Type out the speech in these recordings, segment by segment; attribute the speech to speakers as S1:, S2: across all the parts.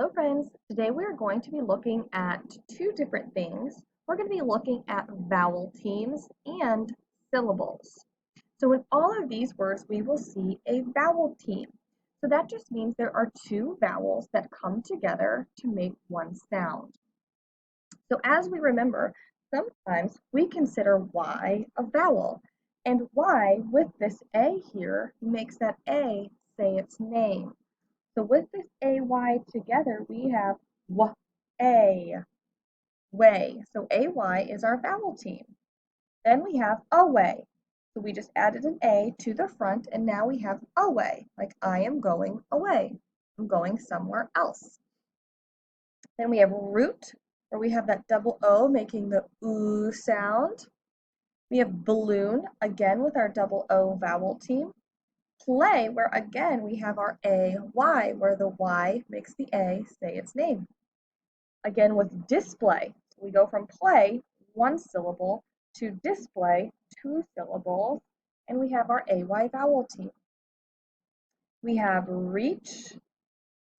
S1: Hello friends, today we are going to be looking at two different things. We're going to be looking at vowel teams and syllables. So in all of these words we will see a vowel team. So that just means there are two vowels that come together to make one sound. So as we remember, sometimes we consider Y a vowel, and Y with this A here makes that A say its name. So with this AY together, we have W-A, way. So AY is our vowel team. Then we have away. So we just added an A to the front, and now we have away, like I am going away. I'm going somewhere else. Then we have root, where we have that double O making the oo sound. We have balloon, again with our double O vowel team. Play, where again we have our A-Y, where the Y makes the A say its name. Again with display, we go from play, one syllable, to display, two syllables, and we have our AY vowel team. We have reach,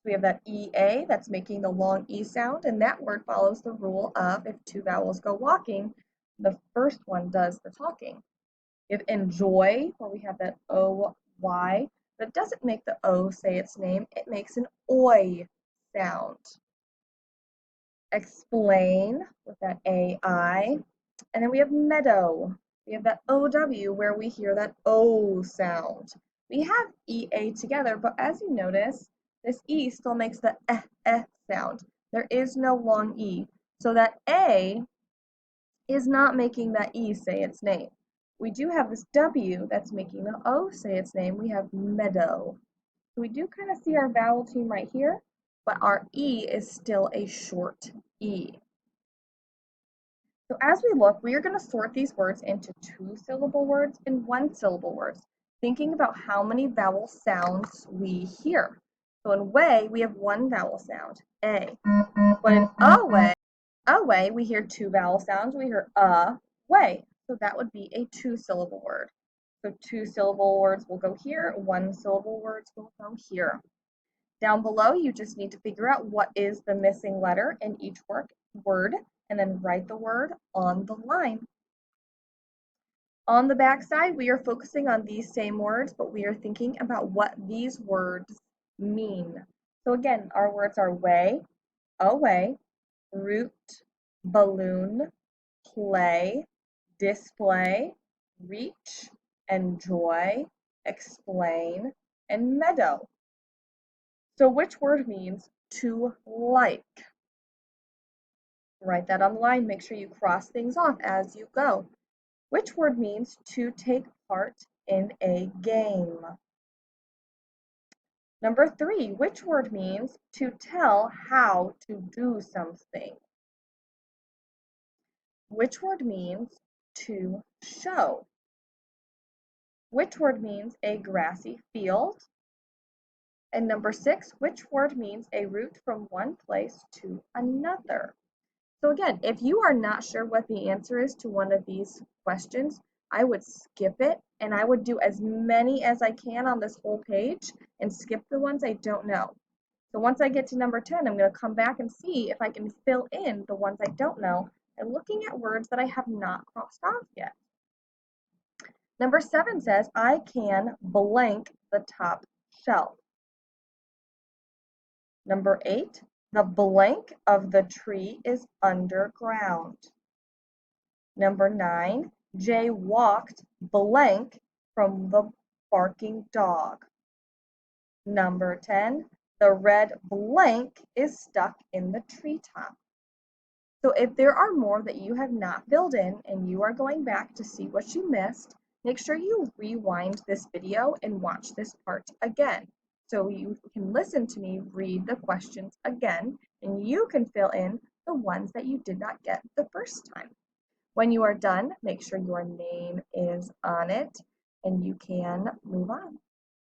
S1: we have that EA that's making the long E sound, and that word follows the rule of if two vowels go walking, the first one does the talking. We have enjoy, where we have that O-Y, but it doesn't make the O say its name, it makes an OI sound. Explain with that AI, and then we have meadow. We have that OW where we hear that O sound. We have EA together, but as you notice, this E still makes the sound. There is no long E, so that A is not making that E say its name. We do have this W that's making the O say its name. We have meadow. So we do kind of see our vowel team right here, but our E is still a short E. So as we look, we are going to sort these words into two-syllable words and one-syllable words, thinking about how many vowel sounds we hear. So in way, we have one vowel sound, A. But in away, we hear two vowel sounds. We hear way. So that would be a two-syllable word. So two-syllable words will go here, one-syllable words will go here. Down below, you just need to figure out what is the missing letter in each word, and then write the word on the line. On the back side, we are focusing on these same words, but we are thinking about what these words mean. So again, our words are way, away, root, balloon, play, display, reach, enjoy, explain, and meadow. So which word means to like? Write that on the line. Make sure you cross things off as you go. Which word means to take part in a game? Number 3, which word means to tell how to do something? Which word means to show? Which word means a grassy field? And number 6, which word means a route from one place to another? So again, if you are not sure what the answer is to one of these questions, I would skip it and I would do as many as I can on this whole page and skip the ones I don't know. So once I get to number 10, I'm going to come back and see if I can fill in the ones I don't know and looking at words that I have not crossed off yet. Number 7 says, I can blank the top shelf. Number 8, the blank of the tree is underground. Number 9, Jay walked blank from the barking dog. Number 10, the red blank is stuck in the treetop. So if there are more that you have not filled in and you are going back to see what you missed, make sure you rewind this video and watch this part again. So you can listen to me read the questions again, and you can fill in the ones that you did not get the first time. When you are done, make sure your name is on it, and you can move on.